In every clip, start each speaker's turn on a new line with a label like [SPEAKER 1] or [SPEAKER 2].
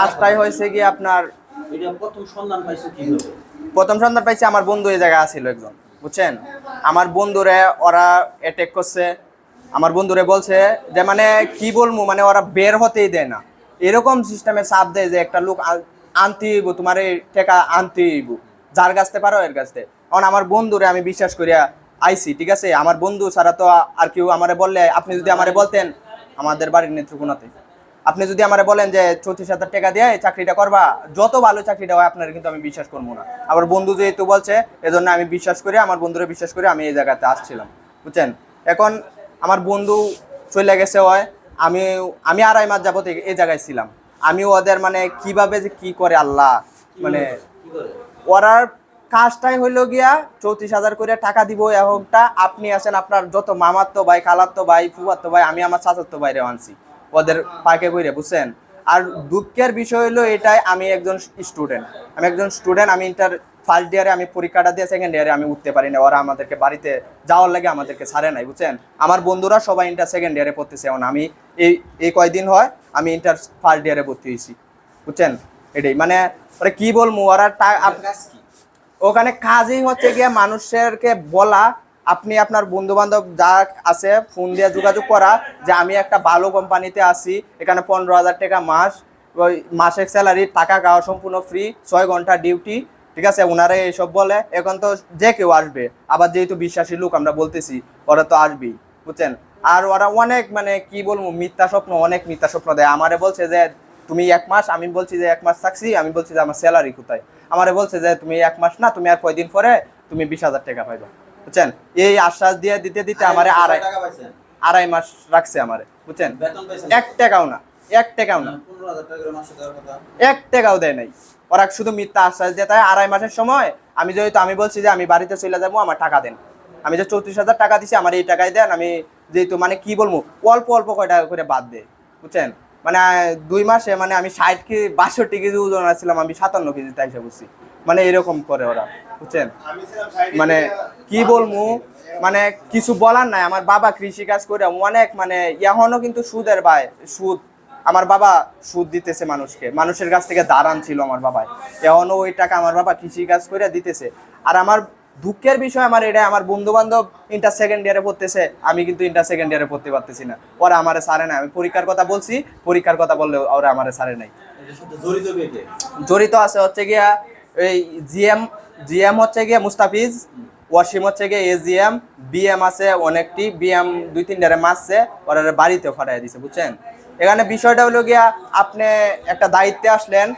[SPEAKER 1] কাজটাই হয়েছে কি আপনার প্রথম সন্ধান পাইছি আমার বন্ধু এই জায়গায় আসছিল একজন, বুঝছেন। আমার বন্ধুরে ওরা অ্যাটাক করছে, আমার বন্ধুরে বলছে যে মানে কি বলবো, মানে ওরা বের হতেই দেয় না, এরকম সিস্টেমে চাপ দেয় যে একটা লোক আনতে হইব, তোমার এই টাকা আনতে হইব, যার কাছতে পারো এর কাছতে। কারণ আমার বন্ধুরে আমি বিশ্বাস করিয়া আইছি, ঠিক আছে। আমার বন্ধু ছাড়া তো আর কেউ আমারে বললে, আপনি যদি আমারে বলতেন আমাদের বাড়ির নেত্রকোনাতে, আপনি যদি আমারে বলেন যে 34,000 টাকা দিয়ে এই চাকরিটা করবা, যত ভালো চাকরিটা হয় আপনার, কিন্তু আমি বিশ্বাস করবো না। আমার বন্ধু যেহেতু বলছে, এজন্য আমি বিশ্বাস করি, আমার বন্ধুরে বিশ্বাস করি আমি এই জায়গাতে আসছিলাম, বুঝছেন। এখন আমার বন্ধু চলে গেছে হয়, আমি আমি 2.5 মাস যাবত এই জায়গায় ছিলাম। আমি ওদের মানে কিভাবে যে কি করে আল্লাহ, মানে ওরার কাজটাই হইলো গিয়া 34,000 করে টাকা দিব। এখনটা আপনি আছেন, আপনার যত মামাতো ভাই, খালাতো ভাই, ফুফাতো ভাই, আমি আমার চাচাতো ভাইরে আনছি ওদের পাকে কইরে, বুঝছেন। আর দুঃখের বিষয় হলো এটাই, আমি একজন স্টুডেন্ট, আমি ইন্টার ফার্স্ট ইয়ারে আমি পরীক্ষাটা দিয়ে সেকেন্ড ইয়ারে আমি উঠতে পারি না। ওরা আমাদেরকে বাড়িতে যাওয়ার লাগে আমাদেরকে ছাড়ে নাই, বুঝছেন। আমার বন্ধুরা সবাই ইন্টার সেকেন্ড ইয়ারে পড়তেছে, এখন আমি এই কয়দিন হয় আমি ইন্টার ফার্স্ট ইয়ারে ভর্তি হয়েছি, বুঝছেন। এটাই মানে ওরা কি বলবো, ওরা ওখানে কাজই হচ্ছে গিয়ে মানুষেরকে বলা, আপনি আপনার বন্ধু বান্ধব যা আছে ফোন দিয়ে যোগাযোগ করা যে আমি একটা ভালো কোম্পানিতে আছি, এখানে 15,000 টাকা মাস, ওই মাসের স্যালারি, টাকা খাওয়া সম্পূর্ণ ফ্রি, 6 ঘন্টা ডিউটি, ঠিক আছে। ওনারা এইসব বলে, এখন তো যে কেউ আসবে, আবার যেহেতু বিশ্বাসী লোক আমরা বলতেছি, ওরা তো আসবেই, বুঝছেন। আর ওরা অনেক মানে কি বলবো, অনেক মিথ্যা স্বপ্ন দেয়। আমারে বলছে যে তুমি 1 মাস, আমি বলছি যে 1 মাস থাকছি, আমি বলছি যে আমার স্যালারি কোথায়, আমারে বলছে যে তুমি 1 মাস না, তুমি আর কয়দিন পরে তুমি 20,000 টাকা পাইবা, বুঝছেন। এই আশ্বাস দিয়ে দিতে দিতে আমারে আড়াই মাস রাখছে আমারে, বুঝছেন। 1 টাকাও না, 1 টাকাও না, 1 টাকাও দেয় নাই। ওরা শুধু মিথ্যা আশ্বাস দিয়ে, তাই 2.5 মাসের সময় আমি যেহেতু আমি বলছি যে আমি বাড়িতে চলে যাবো, আমার টাকা দেন, আমি যে 34,000 টাকা দিছি আমার এই টাকাই দেন, আমি যেহেতু মানে কি বলবো, অল্প অল্প কয় টাকা করে বাদ দেয়, বুঝছেন। মানে 2 মাসে মানে আমি 62 কেজি ওজন আসছিলাম, আমি 57 কেজিতে এসে বসছি, মানে এরকম করে ওরা, বুঝছেন। মানে কি বলবো, মানে কিছু বলার নাই। আমার বাবা কৃষি কাজ করে অনেক, মানে এখনো কিন্তু সুদের সুদ, আমার বাবা সুদ দিতেছে মানুষকে, মানুষের কাছ থেকে দাঁড়ান ছিল আমার বাবাই, এখনো ওই টাকা আমার বাবা কৃষি কাজ করে দিতেছে। আর আমার দুঃখের বিষয় আমার এটা, আমার বন্ধু বান্ধব ইন্টার সেকেন্ড ইয়ারে পড়তেছে, আমি কিন্তু ইন্টার সেকেন্ড ইয়ারে পড়তে পারতেছি না, ওরা আমারে ছাড়ে না। আমি পরীক্ষার কথা বলছি, পরীক্ষার কথা বললে ওরা আমারে ছাড়ে নাই। জড়িত আছে হচ্ছে গিয়া এই জিএম হচ্ছে গিয়া মুস্তাফিজ, ওয়াসিম হচ্ছে গিয়ে এজিএম, বিএম আছে অনেকটি, বিএম 2-3 মাসছে, ওরা বাড়িতে ফাটাই দিছে, বুঝছেন। এখানে বিষয়টা হলো গিয়া, আপনি একটা দায়িত্বে আসলেন,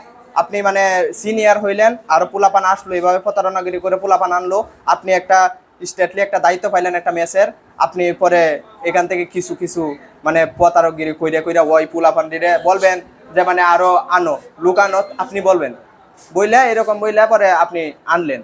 [SPEAKER 1] আপনি মানে সিনিয়র হইলেন, আরো পোলাপান আসলো, এইভাবে প্রতারণাগিরি করে পোলাপান আনলো, আপনি একটা স্টেটলি একটা দায়িত্ব পাইলেন একটা মেসের, আপনি পরে এখান থেকে কিছু কিছু মানে প্রতারকগিরি কইরা কইরা ওই পোলাপান দিলে বলবেন যে মানে আরো আনো লুকানো, আপনি বলবেন বইলা, এরকম বইলা পরে আপনি আনলেন।